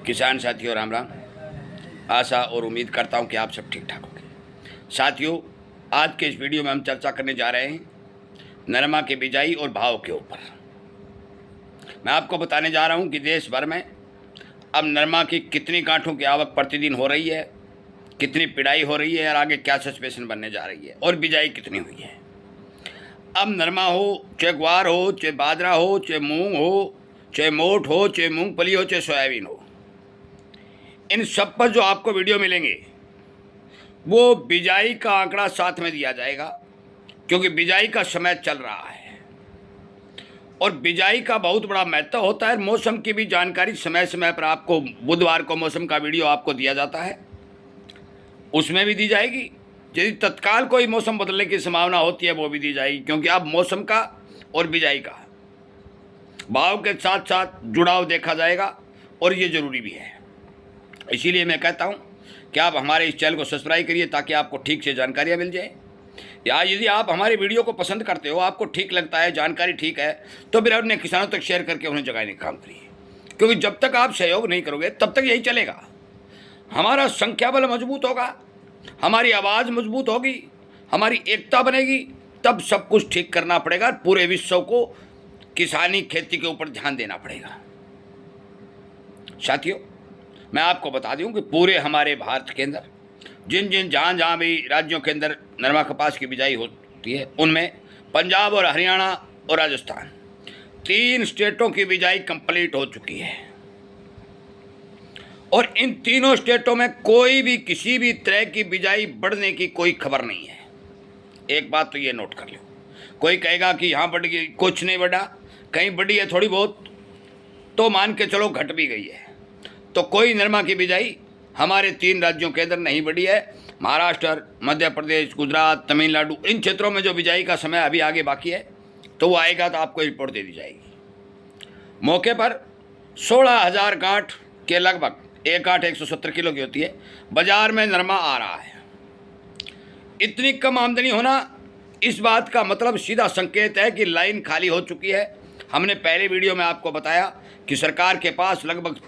किसान साथियों राम राम। आशा और उम्मीद करता हूं कि आप सब ठीक ठाक होंगे। साथियों, आज के इस वीडियो में हम चर्चा करने जा रहे हैं नरमा के बिजाई और भाव के ऊपर। मैं आपको बताने जा रहा हूं कि देश भर में अब नरमा की कितनी गांठों की आवक प्रतिदिन हो रही है, कितनी पिड़ाई हो रही है और आगे क्या सिचुएशन बनने जा रही है और बिजाई कितनी हुई है। अब नरमा हो, चाहे ग्वार हो, चाहे बाजरा हो, चाहे मूंग हो, चाहे मोठ हो, चाहे मूंगफली हो, चाहे सोयाबीन हो, इन सब पर जो आपको वीडियो मिलेंगे वो बिजाई का आंकड़ा साथ में दिया जाएगा, क्योंकि बिजाई का समय चल रहा है और बिजाई का बहुत बड़ा महत्व होता है। मौसम की भी जानकारी समय समय पर आपको, बुधवार को मौसम का वीडियो आपको दिया जाता है, उसमें भी दी जाएगी। यदि तत्काल कोई मौसम बदलने की संभावना होती है वो भी दी जाएगी, क्योंकि अब मौसम का और बिजाई का भाव के साथ साथ जुड़ाव देखा जाएगा और ये ज़रूरी भी है। इसीलिए मैं कहता हूँ कि आप हमारे इस चैनल को सब्सक्राइब करिए ताकि आपको ठीक से जानकारियाँ मिल जाए। या यदि आप हमारे वीडियो को पसंद करते हो, आपको ठीक लगता है, जानकारी ठीक है, तो फिर अपने किसानों तक शेयर करके उन्हें जगाने का काम करिए, क्योंकि जब तक आप सहयोग नहीं करोगे तब तक यही चलेगा। हमारा संख्या बल मजबूत होगा, हमारी आवाज़ मजबूत होगी, हमारी एकता बनेगी, तब सब कुछ ठीक करना पड़ेगा। पूरे विश्व को किसानी खेती के ऊपर ध्यान देना पड़ेगा। साथियों, मैं आपको बता दूं कि पूरे हमारे भारत के अंदर जहाँ भी राज्यों के अंदर नरमा कपास की बिजाई होती है, उनमें पंजाब और हरियाणा और राजस्थान, 3 स्टेटों की बिजाई कंप्लीट हो चुकी है और इन तीनों स्टेटों में कोई भी किसी भी तरह की बिजाई बढ़ने की कोई खबर नहीं है। एक बात तो ये नोट कर लो, कोई कहेगा कि यहाँ बढ़ गई, कुछ नहीं बढ़ा, कहीं बढ़ी है थोड़ी बहुत, तो मान के चलो घट भी गई है, तो कोई नरमा की बिजाई हमारे 3 राज्यों के अंदर नहीं बढ़ी है। महाराष्ट्र, मध्य प्रदेश, गुजरात, तमिलनाडु, इन क्षेत्रों में जो बिजाई का समय अभी आगे बाकी है, तो वो आएगा तो आपको रिपोर्ट दे दी जाएगी। मौके पर 16,000 गांठ के लगभग, एक गांठ 170 किलो की होती है, बाजार में नरमा आ रहा है। इतनी कम आमदनी होना, इस बात का मतलब सीधा संकेत है कि लाइन खाली हो चुकी है। हमने पहले वीडियो में आपको बताया कि सरकार के पास लगभग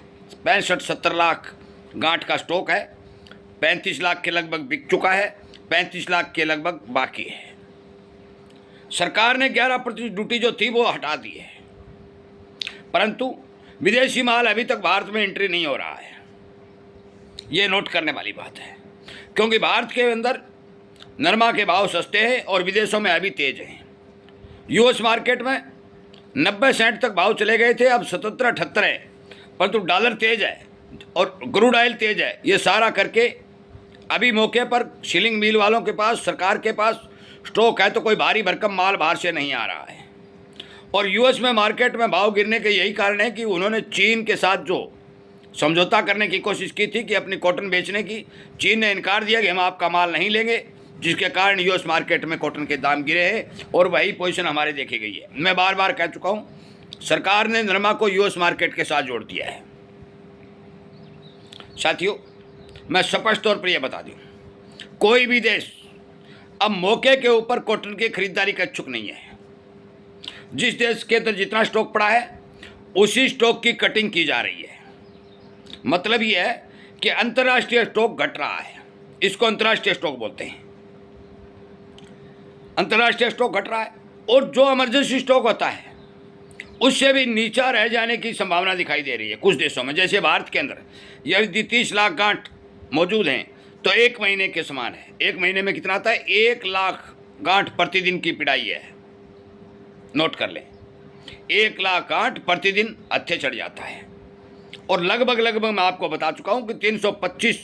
65-70 लाख गांठ का स्टॉक है, 35 लाख के लगभग बिक चुका है, 35 लाख के लगभग बाकी है। सरकार ने 11% ड्यूटी जो थी वो हटा दी है, परंतु विदेशी माल अभी तक भारत में एंट्री नहीं हो रहा है। ये नोट करने वाली बात है, क्योंकि भारत के अंदर नरमा के भाव सस्ते हैं और विदेशों में अभी तेज हैं। यूएस मार्केट में 90 सेंट तक भाव चले गए थे, अब 77-78 है, परंतु डॉलर तेज है और क्रूड ऑयल तेज है। ये सारा करके अभी मौके पर शिलिंग मिल वालों के पास, सरकार के पास स्टॉक है, तो कोई भारी भरकम माल बाहर से नहीं आ रहा है। और यूएस में मार्केट में भाव गिरने के यही कारण है कि उन्होंने चीन के साथ जो समझौता करने की कोशिश की थी कि अपनी कॉटन बेचने की, चीन ने इनकार दिया कि हम आपका माल नहीं लेंगे, जिसके कारण यूएस मार्केट में कॉटन के दाम गिरे हैं और वही पोजीशन हमारे देखी गई है। मैं बार बार कह चुका हूँ, सरकार ने नरमा को यूएस मार्केट के साथ जोड़ दिया है। साथियों, मैं स्पष्ट तौर पर यह बता दूं, कोई भी देश अब मौके के ऊपर कॉटन की खरीदारी का इच्छुक नहीं है। जिस देश के अंदर जितना स्टॉक पड़ा है उसी स्टॉक की कटिंग की जा रही है। मतलब यह है कि अंतर्राष्ट्रीय स्टॉक घट रहा है, इसको अंतर्राष्ट्रीय स्टॉक बोलते हैं। अंतर्राष्ट्रीय स्टॉक घट रहा है और जो इमरजेंसी स्टॉक होता है उससे भी नीचा रह जाने की संभावना दिखाई दे रही है कुछ देशों में। जैसे भारत के अंदर यदि 30 लाख गांठ मौजूद हैं तो 1 महीने के समान है। 1 महीने में कितना आता है? 1 लाख गांठ प्रतिदिन की पिड़ाई है। नोट कर लें, 1 लाख गांठ प्रतिदिन हत्थे चढ़ जाता है और लगभग मैं आपको बता चुका हूं कि 325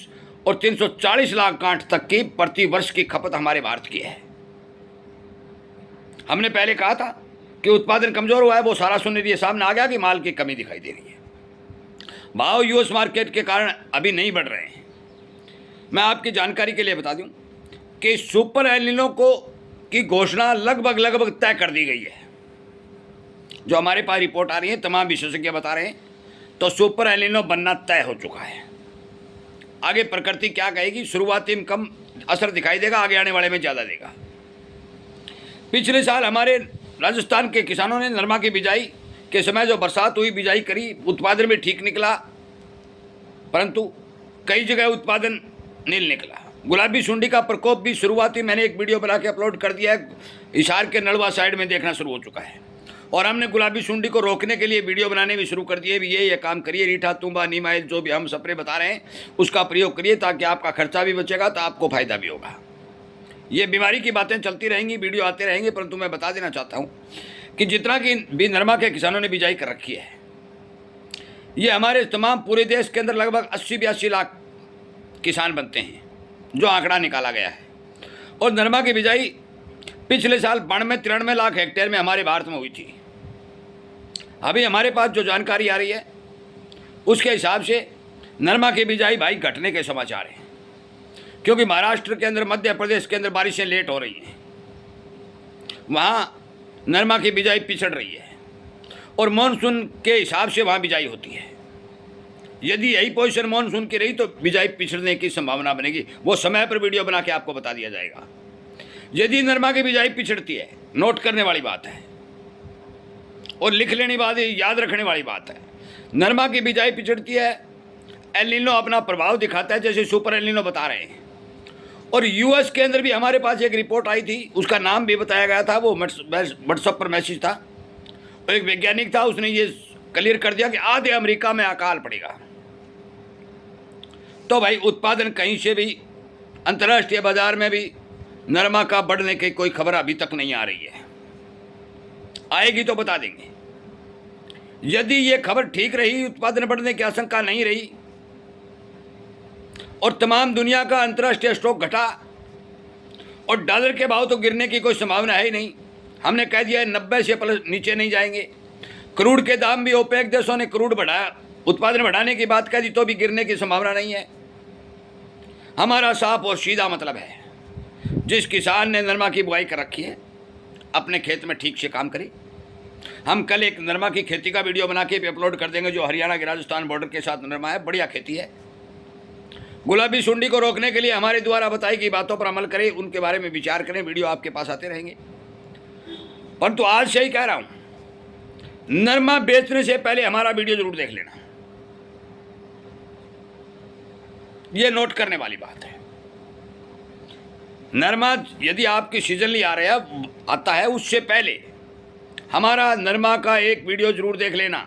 और 340 लाख गांठ तक की प्रति वर्ष की खपत हमारे भारत की है। हमने पहले कहा था कि उत्पादन कमजोर हुआ है, वो सारा सुनने के सामने आ गया कि माल की कमी दिखाई दे रही है। भाव यूएस मार्केट के कारण अभी नहीं बढ़ रहे हैं। मैं आपकी जानकारी के लिए बता दूं कि सुपर एल-नीनो की घोषणा लगभग तय कर दी गई है। जो हमारे पास रिपोर्ट आ रही है, तमाम विशेषज्ञ बता रहे हैं, तो सुपर एल-नीनो बनना तय हो चुका है। आगे प्रकृति क्या कहेगी, शुरुआती में कम असर दिखाई देगा, आगे आने वाले में ज़्यादा देगा। पिछले साल हमारे राजस्थान के किसानों ने नरमा की बिजाई के समय जो बरसात हुई, बिजाई करी, उत्पादन भी ठीक निकला, परंतु कई जगह उत्पादन नील निकला। गुलाबी सुंडी का प्रकोप भी शुरुआती मैंने एक वीडियो बना के अपलोड कर दिया है, हिसार के नलवा साइड में देखना शुरू हो चुका है। और हमने गुलाबी सुंडी को रोकने के लिए वीडियो बनाने भी शुरू कर दिए भी। ये काम करिए, रीठा तुम्बा नीमाइल जो भी हम स्प्रे बता रहे हैं उसका प्रयोग करिए, ताकि आपका खर्चा भी बचेगा तो आपको फायदा भी होगा। ये बीमारी की बातें चलती रहेंगी, वीडियो आते रहेंगे, परंतु मैं बता देना चाहता हूँ कि जितना कि भी नरमा के किसानों ने बिजाई कर रखी है, ये हमारे तमाम पूरे देश के अंदर लगभग 80-82 लाख किसान बनते हैं, जो आंकड़ा निकाला गया है। और नरमा की बिजाई पिछले साल 92-93 लाख हेक्टेयर में हमारे भारत में हुई थी। अभी हमारे पास जो जानकारी आ रही है उसके हिसाब से नरमा की बिजाई भाई घटने के समाचार हैं, क्योंकि महाराष्ट्र के अंदर, मध्य प्रदेश के अंदर बारिशें लेट हो रही हैं, वहाँ नरमा की बिजाई पिछड़ रही है और मानसून के हिसाब से वहाँ बिजाई होती है। यदि यही पोजीशन मानसून की रही तो बिजाई पिछड़ने की संभावना बनेगी। वो समय पर वीडियो बना के आपको बता दिया जाएगा। यदि नरमा की बिजाई पिछड़ती है, नोट करने वाली बात है और लिख लेने बात, याद रखने वाली बात है। नरमा की बिजाई पिछड़ती है, एल नीनो अपना प्रभाव दिखाता है, जैसे सुपर एल नीनो बता रहे हैं। और यूएस के अंदर भी हमारे पास एक रिपोर्ट आई थी, उसका नाम भी बताया गया था, वो व्हाट्सएप पर मैसेज था। और एक वैज्ञानिक था, उसने ये क्लियर कर दिया कि आधे अमेरिका में अकाल पड़ेगा। तो भाई उत्पादन कहीं से भी, अंतर्राष्ट्रीय बाजार में भी नरमा का बढ़ने की कोई खबर अभी तक नहीं आ रही है। आएगी तो बता देंगे। यदि ये खबर ठीक रही, उत्पादन बढ़ने की आशंका नहीं रही और तमाम दुनिया का अंतर्राष्ट्रीय स्टॉक घटा और डॉलर के भाव तो गिरने की कोई संभावना है ही नहीं, हमने कह दिया है 90 से प्लस नीचे नहीं जाएंगे। क्रूड के दाम भी ओपेक देशों ने क्रूड बढ़ाया, उत्पादन बढ़ाने की बात कह दी तो भी गिरने की संभावना नहीं है। हमारा साफ और सीधा मतलब है, जिस किसान ने नरमा की बुआई कर रखी है अपने खेत में ठीक से काम करे। हम कल एक नरमा की खेती का वीडियो बना के अपलोड कर देंगे, जो हरियाणा के राजस्थान बॉर्डर के साथ नरमा है, बढ़िया खेती है। गुलाबी सुंडी को रोकने के लिए हमारे द्वारा बताई गई बातों पर अमल करें, उनके बारे में विचार करें। वीडियो आपके पास आते रहेंगे, परंतु आज से ही कह रहा हूं, नरमा बेचने से पहले हमारा वीडियो जरूर देख लेना। यह नोट करने वाली बात है। नरमा यदि आपकी सीजनली आता है उससे पहले हमारा नरमा का एक वीडियो जरूर देख लेना।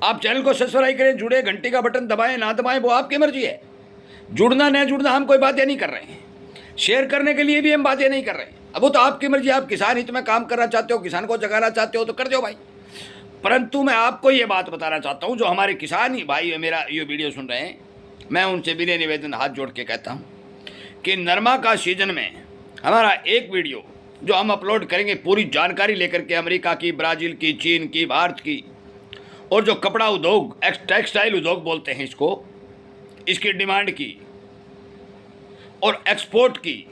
आप चैनल को सब्सक्राइब करें, जुड़े, घंटी का बटन दबाएं ना दबाएं वो आपकी मर्जी है। जुड़ना न जुड़ना हम कोई बातें नहीं कर रहे हैं, शेयर करने के लिए भी हम बातें नहीं कर रहे हैं। अब वो तो आपकी मर्जी, आप किसान हित में काम करना चाहते हो, किसान को जगाना चाहते हो तो कर दो भाई। परंतु मैं आपको ये बात बताना चाहता हूँ, जो हमारे किसान ही भाई मेरा ये वीडियो सुन रहे हैं, मैं उनसे विनय निवेदन हाथ जोड़ के कहता हूँ कि नरमा का सीजन में हमारा एक वीडियो जो हम अपलोड करेंगे, पूरी जानकारी लेकर के, अमेरिका की, ब्राज़ील की, चीन की, भारत की, और जो कपड़ा उद्योग, टेक्सटाइल उद्योग बोलते हैं इसको, इसकी डिमांड की और एक्सपोर्ट की,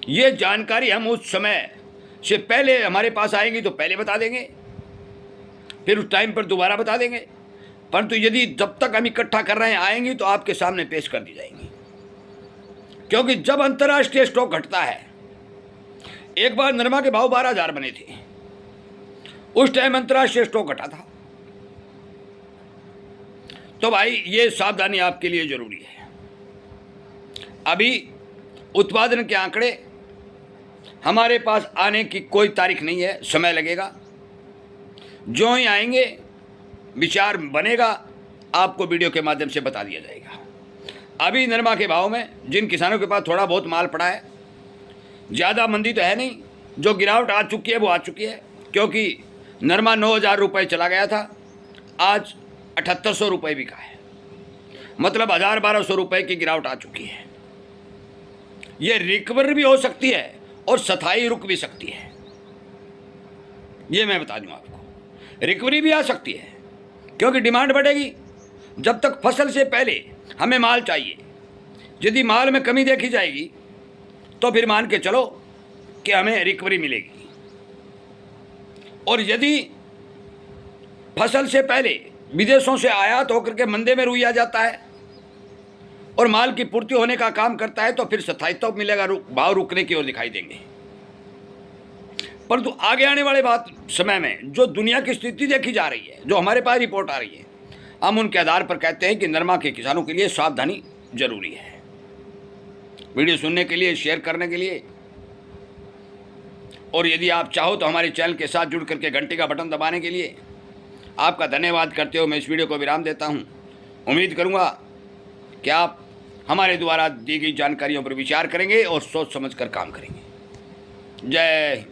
ये जानकारी हम उस समय से पहले हमारे पास आएंगी तो पहले बता देंगे, फिर उस टाइम पर दोबारा बता देंगे। परंतु यदि जब तक हम इकट्ठा कर रहे हैं आएंगी तो आपके सामने पेश कर दी जाएंगी। क्योंकि जब अंतर्राष्ट्रीय स्टॉक घटता है, एक बार नरमा के भाव 12,000 बने थे, उस टाइम अंतर्राष्ट्रीय स्टॉक घटा था। तो भाई ये सावधानी आपके लिए जरूरी है। अभी उत्पादन के आंकड़े हमारे पास आने की कोई तारीख नहीं है, समय लगेगा। जो ही आएंगे, विचार बनेगा, आपको वीडियो के माध्यम से बता दिया जाएगा। अभी नरमा के भाव में जिन किसानों के पास थोड़ा बहुत माल पड़ा है, ज़्यादा मंदी तो है नहीं, जो गिरावट आ चुकी है वो आ चुकी है। क्योंकि नरमा 9,000 रुपये चला गया था, आज 7,800 रुपये बिका है, मतलब 1,000-1,200 रुपये की गिरावट आ चुकी है। ये रिकवर भी हो सकती है और स्थायी रुक भी सकती है, ये मैं बता दूं आपको। रिकवरी भी आ सकती है क्योंकि डिमांड बढ़ेगी। जब तक फसल से पहले हमें माल चाहिए, यदि माल में कमी देखी जाएगी तो फिर मान के चलो कि हमें रिकवरी मिलेगी। और यदि फसल से पहले विदेशों से आयात होकर के मंदे में रुई आ जाता है और माल की पूर्ति होने का काम करता है तो फिर स्थायित्व तो मिलेगा, भाव रुकने की ओर दिखाई देंगे। परंतु आगे आने वाले समय में जो दुनिया की स्थिति देखी जा रही है, जो हमारे पास रिपोर्ट आ रही है, हम उनके आधार पर कहते हैं कि नरमा के किसानों के लिए सावधानी जरूरी है। वीडियो सुनने के लिए, शेयर करने के लिए, और यदि आप चाहो तो हमारे चैनल के साथ जुड़ करके घंटी का बटन दबाने के लिए आपका धन्यवाद करते हुए मैं इस वीडियो को विराम देता हूं। उम्मीद करूंगा कि आप हमारे द्वारा दी गई जानकारियों पर विचार करेंगे और सोच समझकर काम करेंगे। जय